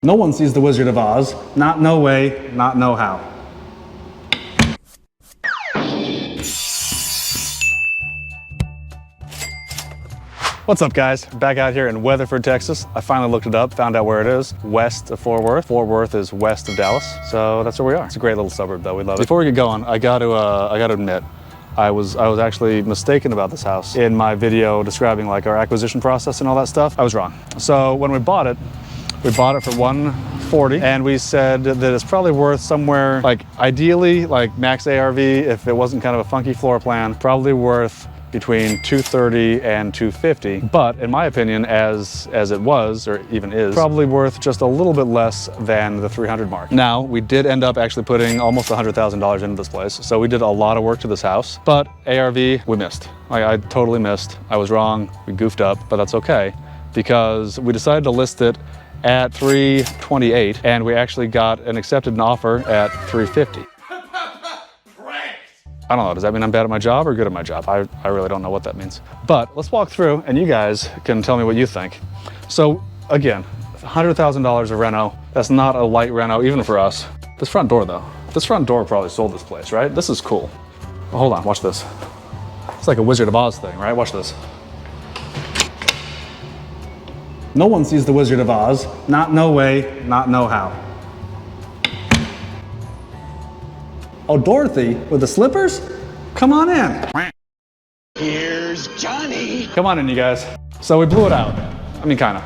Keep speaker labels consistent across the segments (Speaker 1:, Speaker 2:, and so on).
Speaker 1: No one sees the Wizard of Oz. Not no way, not no how. What's up, guys? Back out here in Weatherford, Texas. I finally looked it up, found out where it is, west of Fort Worth. Fort Worth is west of Dallas, so that's where we are. It's a great little suburb, though. We love it. Before we get going, I got to admit, I was actually mistaken about this house. In my video describing like our acquisition process and all that stuff, I was wrong. So when we bought it for $140, and we said that it's probably worth somewhere, like ideally, like max ARV, if it wasn't kind of a funky floor plan, probably worth between $230 and $250. But in my opinion, as it was, or even is, probably worth just a little bit less than the $300 mark. Now, we did end up actually putting almost $100,000 into this place. So we did a lot of work to this house, but ARV, we missed. I totally missed. I was wrong, we goofed up, but that's okay, because we decided to list it at $328, and we actually got an accepted offer at $350. I don't know, does that mean I'm bad at my job or good at my job? I really don't know what that means. But let's walk through and you guys can tell me what you think. So again, $100,000 of reno, that's not a light reno even for us. This front door though, this front door probably sold this place, right? This is cool. Well, hold on, watch this. It's like a Wizard of Oz thing, right? Watch this. No one sees the Wizard of Oz. Not no way, not no how. Oh, Dorothy, with the slippers? Come on in.
Speaker 2: Here's Johnny.
Speaker 1: Come on in, you guys. So we blew it out. I mean, kind of.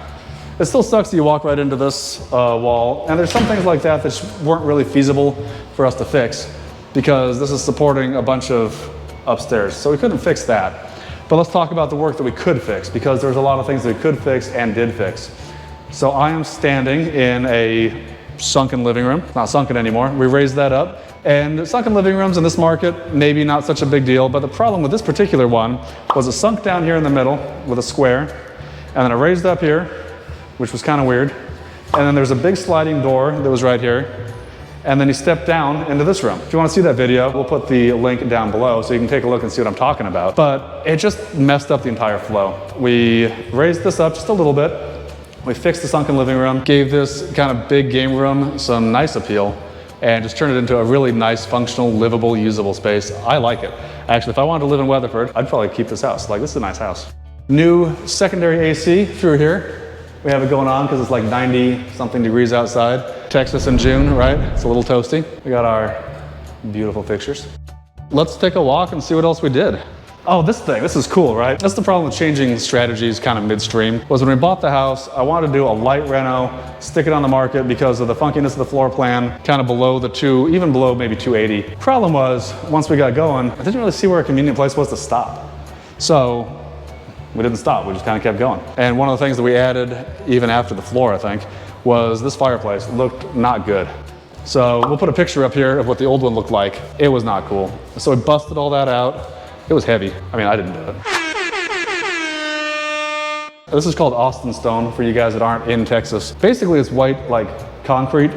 Speaker 1: It still sucks that you walk right into this wall, and there's some things like that that weren't really feasible for us to fix because this is supporting a bunch of upstairs, so we couldn't fix that. But let's talk about the work that we could fix, because there's a lot of things that we could fix and did fix. So I am standing in a sunken living room. Not sunken anymore. We raised that up. And sunken living rooms in this market, maybe not such a big deal, but the problem with this particular one was it sunk down here in the middle with a square, and then it raised up here, which was kind of weird. And then there's a big sliding door that was right here. And then you step down into this room. If you want to see that video, we'll put the link down below so you can take a look and see what I'm talking about. But it just messed up the entire flow. We raised this up just a little bit. We fixed the sunken living room, gave this kind of big game room some nice appeal, and just turned it into a really nice, functional, livable, usable space. I like it. Actually, if I wanted to live in Weatherford, I'd probably keep this house. Like, this is a nice house. New secondary AC through here. We have it going on because it's like 90-something degrees outside. Texas in June, right? It's a little toasty. We got our beautiful fixtures. Let's take a walk and see what else we did. Oh, this thing, this is cool, right? That's the problem with changing strategies kind of midstream, was when we bought the house, I wanted to do a light reno, stick it on the market because of the funkiness of the floor plan, kind of below the even below maybe 280. Problem was, once we got going, I didn't really see where a convenient place was to stop. So we didn't stop, we just kind of kept going. And one of the things that we added, even after the floor, I think, was this fireplace. It looked not good. So we'll put a picture up here of what the old one looked like. It was not cool. So we busted all that out. It was heavy. I mean, I didn't do it. This is called Austin stone for you guys that aren't in Texas. Basically, it's white like concrete,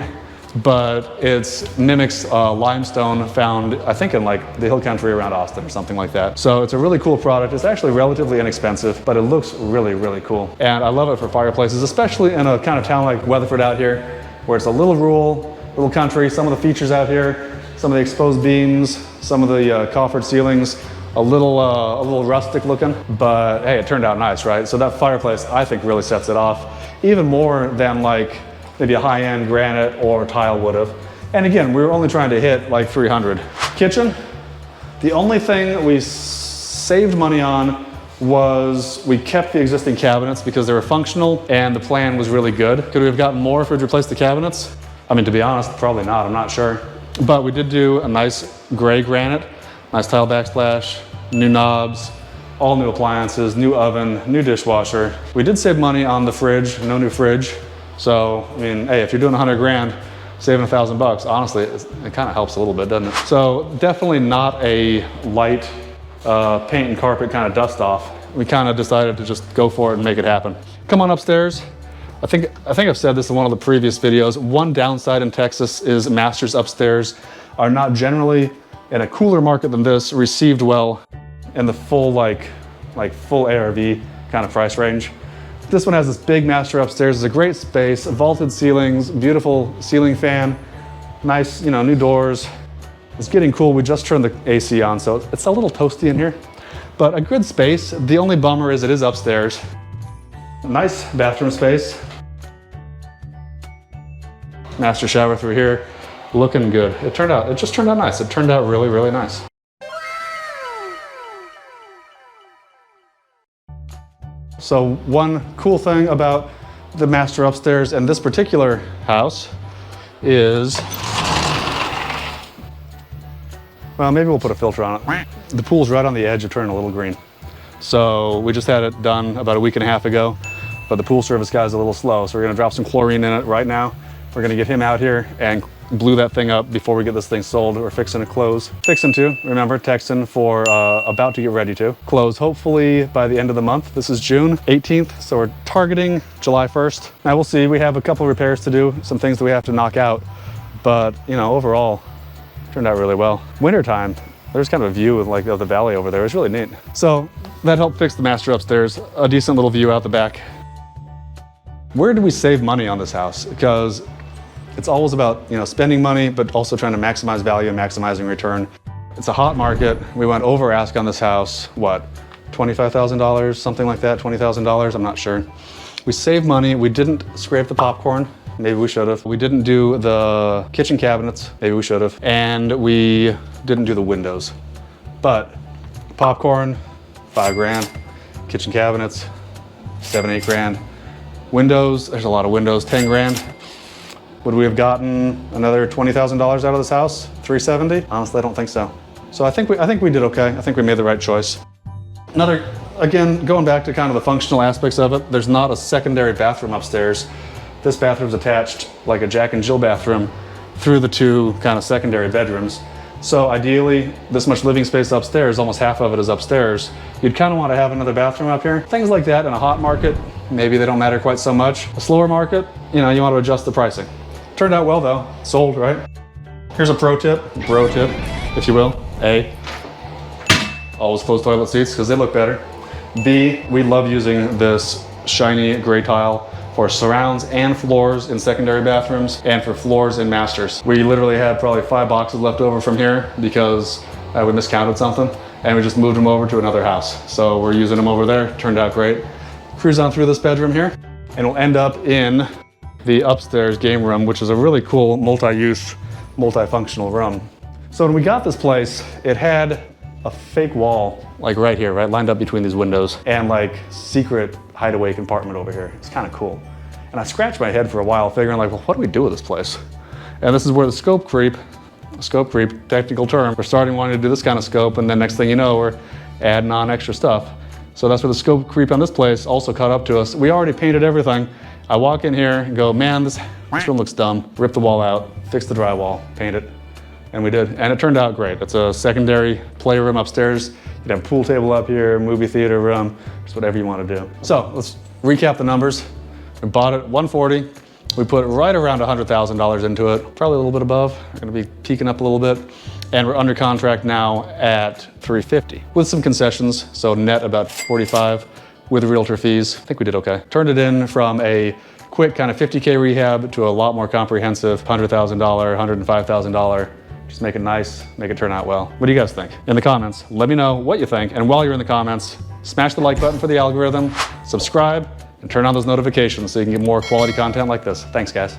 Speaker 1: but it mimics limestone found, I think, in like the hill country around Austin or something like that. So it's a really cool product. It's actually relatively inexpensive, but it looks really, really cool. And I love it for fireplaces, especially in a kind of town like Weatherford out here, where it's a little rural, little country. Some of the features out here, some of the exposed beams, some of the coffered ceilings, a little rustic looking, but hey, it turned out nice, right? So that fireplace, I think, really sets it off, even more than like maybe a high-end granite or tile would have. And again, we were only trying to hit like 300. Kitchen, the only thing we saved money on was we kept the existing cabinets because they were functional and the plan was really good. Could we have gotten more if we'd replaced the cabinets? I mean, to be honest, probably not, I'm not sure. But we did do a nice gray granite, nice tile backsplash, new knobs, all new appliances, new oven, new dishwasher. We did save money on the fridge, no new fridge. So, I mean, hey, if you're doing 100 grand, saving $1,000, honestly, it kind of helps a little bit, doesn't it? So definitely not a light paint and carpet kind of dust off. We kind of decided to just go for it and make it happen. Come on upstairs. I think I've said this in one of the previous videos. One downside in Texas is masters upstairs are not generally, in a cooler market than this, received well in the full like full ARV kind of price range. This one has this big master upstairs. It's a great space, vaulted ceilings, beautiful ceiling fan, nice, new doors. It's getting cool. We just turned the AC on, so it's a little toasty in here, but a good space. The only bummer is it is upstairs. Nice bathroom space. Master shower through here, looking good. It just turned out nice. It turned out really, really nice. So one cool thing about the master upstairs and this particular house is, well, maybe we'll put a filter on it. The pool's right on the edge of turning a little green. So we just had it done about a week and a half ago, but the pool service guy's a little slow. So we're gonna drop some chlorine in it right now. We're gonna get him out here and glue that thing up before we get this thing sold. We're fixing to close. Fixing to, remember, texting for about to get ready to. Close hopefully by the end of the month. This is June 18th, so we're targeting July 1st. Now we'll see, we have a couple repairs to do, some things that we have to knock out, but overall, turned out really well. Wintertime, there's kind of a view of the valley over there. It's really neat. So that helped fix the master upstairs. A decent little view out the back. Where do we save money on this house? Because it's always about spending money, but also trying to maximize value and maximizing return. It's a hot market. We went over ask on this house, what, $25,000, something like that, $20,000, I'm not sure. We saved money. We didn't scrape the popcorn. Maybe we should have. We didn't do the kitchen cabinets. Maybe we should have. And we didn't do the windows. But popcorn, $5,000. Kitchen cabinets, $7, $8,000. Windows, there's a lot of windows, $10,000. Would we have gotten another $20,000 out of this house? $370? Honestly, I don't think so. So I think we did okay. I think we made the right choice. Again, going back to kind of the functional aspects of it, there's not a secondary bathroom upstairs. This bathroom's attached like a Jack and Jill bathroom through the two kind of secondary bedrooms. So ideally, this much living space upstairs, almost half of it is upstairs. You'd kind of want to have another bathroom up here. Things like that in a hot market, maybe they don't matter quite so much. A slower market, you want to adjust the pricing. Turned out well though, sold, right? Here's a bro tip, if you will. A, always close toilet seats because they look better. B, we love using this shiny gray tile for surrounds and floors in secondary bathrooms and for floors in masters. We literally had probably 5 boxes left over from here because we miscounted something and we just moved them over to another house. So we're using them over there, turned out great. Cruise on through this bedroom here and we'll end up in the upstairs game room, which is a really cool multi-use, multifunctional room. So when we got this place, it had a fake wall, like right here, right, lined up between these windows, and like secret hideaway compartment over here. It's kind of cool. And I scratched my head for a while, figuring like, well, what do we do with this place? And this is where the scope creep, technical term, we're starting wanting to do this kind of scope, and then next thing you know, we're adding on extra stuff. So that's where the scope creep on this place also caught up to us. We already painted everything. I walk in here and go, man, this room looks dumb. Rip the wall out, fix the drywall, paint it. And we did, and it turned out great. It's a secondary playroom upstairs. You'd have a pool table up here, movie theater room, just whatever you want to do. So let's recap the numbers. We bought it at $140. We put right around $100,000 into it, probably a little bit above. We're gonna be peaking up a little bit. And we're under contract now at $350 with some concessions, so net about $45 with realtor fees. I think we did okay. Turned it in from a quick kind of $50K rehab to a lot more comprehensive $100,000, $105,000. Just make it nice, make it turn out well. What do you guys think? In the comments, let me know what you think. And while you're in the comments, smash the like button for the algorithm, subscribe, and turn on those notifications so you can get more quality content like this. Thanks, guys.